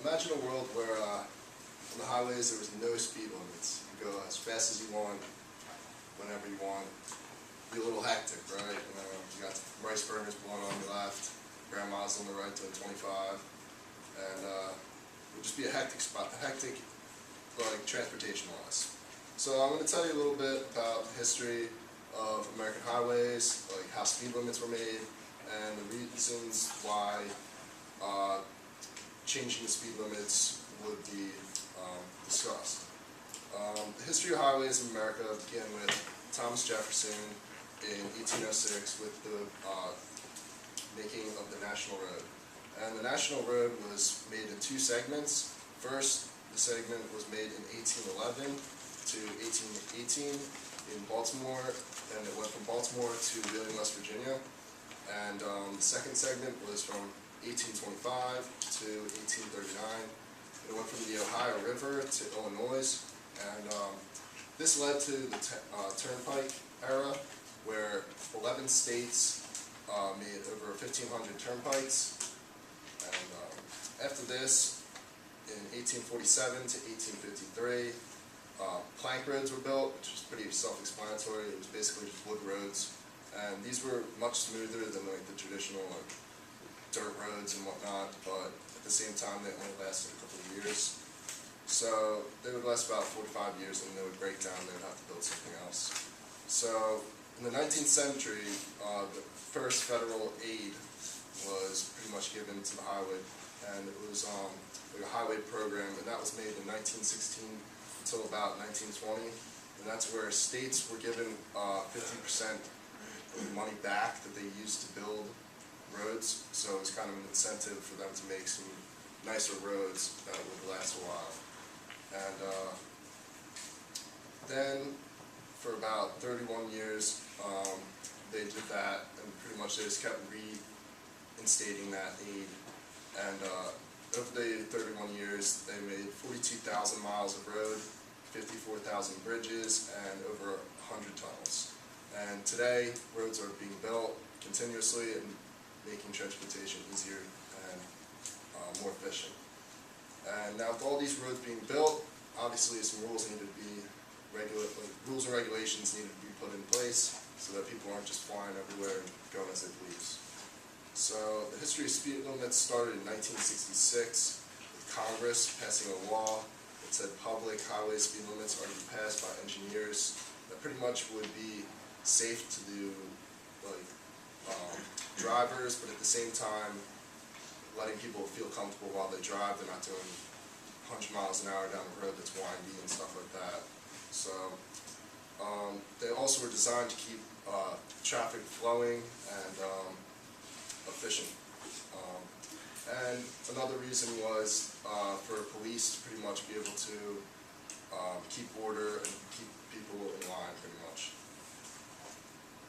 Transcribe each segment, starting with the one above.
Imagine a world where on the highways there was no speed limits. You go as fast as you want, whenever you want. Be a little hectic, right? You got rice burners blowing on your left, grandma's on the right doing 25, and it would just be a hectic spot, like transportation-wise. So I'm going to tell you a little bit about the history of American highways, like how speed limits were made, and the reasons why changing the speed limits would be discussed. The history of highways in America began with Thomas Jefferson in 1806 with the making of the National Road. And the National Road was made in two segments. First, the segment was made in 1811 to 1818 in Baltimore, and it went from Baltimore to Wheeling, West Virginia. And the second segment was from 1825 to 1839. It went from the Ohio River to Illinois, and this led to the Turnpike era, where 11 states made over 1,500 turnpikes. And after this, in 1847 to 1853, plank roads were built, which was pretty self-explanatory. It was basically just wood roads, and these were much smoother than like the traditional dirt roads and whatnot. But at the same time, they only lasted a couple of years. So they would last about 45 years, and they would break down. They would have to build something else. So in the 19th century, the first federal aid was pretty much given to the highway, and it was like a highway program, and that was made in 1916 until about 1920, and that's where states were given 50% of the money back that they used to build roads. So it was kind of an incentive for them to make some nicer roads that would last a while. And then for about 31 years, they did that, and pretty much they just kept reinstating that aid. And over the 31 years, they made 42,000 miles of road, 54,000 bridges, and over 100 tunnels. And today, roads are being built continuously and making transportation easier and more efficient. And now with all these roads being built, obviously some rules and regulations needed to be put in place so that people aren't just flying everywhere and going as they please. So the history of speed limits started in 1966 with Congress passing a law that said public highway speed limits are to be passed by engineers that pretty much would be safe to do like drivers, but at the same time letting people feel comfortable while they drive. They're not doing 100 miles an hour down the road that's windy and stuff like that. So they also were designed to keep traffic flowing and efficient. And another reason was for police to pretty much be able to keep order and keep people in line pretty much.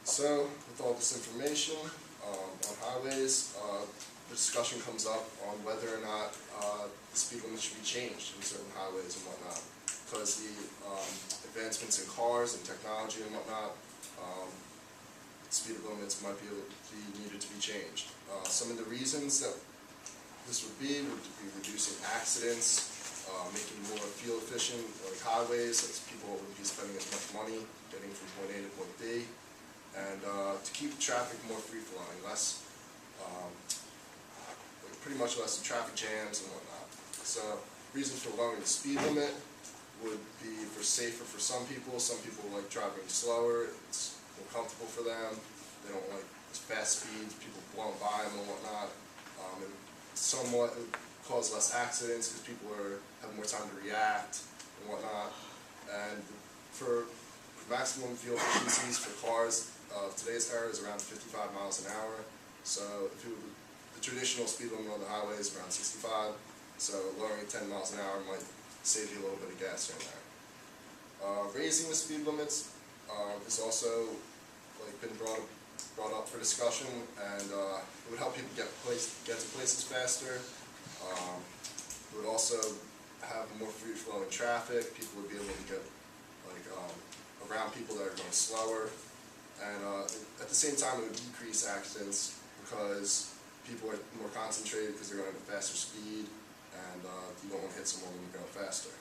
So with all this information on highways, the discussion comes up on whether or not the speed limit should be changed in certain highways and whatnot, because the advancements in cars and technology and whatnot, speed limits might be needed to be changed. Some of the reasons that this would be reducing accidents, making more fuel efficient like highways, so people wouldn't be spending as much money getting from point A to point B, and to keep traffic more free-flowing, less pretty much less traffic jams and whatnot. So reasons for lowering the speed limit would be safer for some people. Some people like driving slower. It's more comfortable for them. They don't like fast speeds, people blowing by them and whatnot. And somewhat it would cause less accidents because people have more time to react and whatnot. And for maximum fuel efficiencies for cars of today's era is around 55 miles an hour. So if the traditional speed limit on the highway is around 65, so lowering it 10 miles an hour might save you a little bit of gas here and there. Raising the speed limits is also been brought up for discussion, and it would help people get to places faster. It would also have more free-flowing traffic. People would be able to get around people that are going slower, and at the same time it would decrease accidents because people are more concentrated because they're going at a faster speed, and you don't want to hit someone when you're going faster.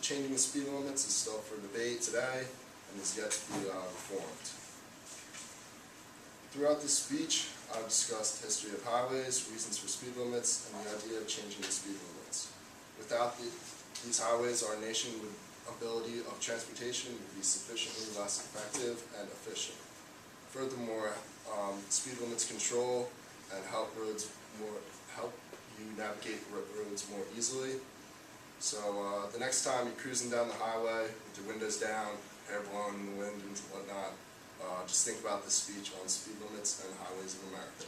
Changing the speed limits is still for debate today and is yet to be reformed. Throughout this speech, I've discussed history of highways, reasons for speed limits, and the idea of changing the speed limits. Without these highways, our nation's ability of transportation would be sufficiently less effective and efficient. Furthermore, speed limits control and help you navigate roads more easily. So the next time you're cruising down the highway with your windows down, hair blowing in the wind and whatnot, just think about this speech on speed limits and highways of America.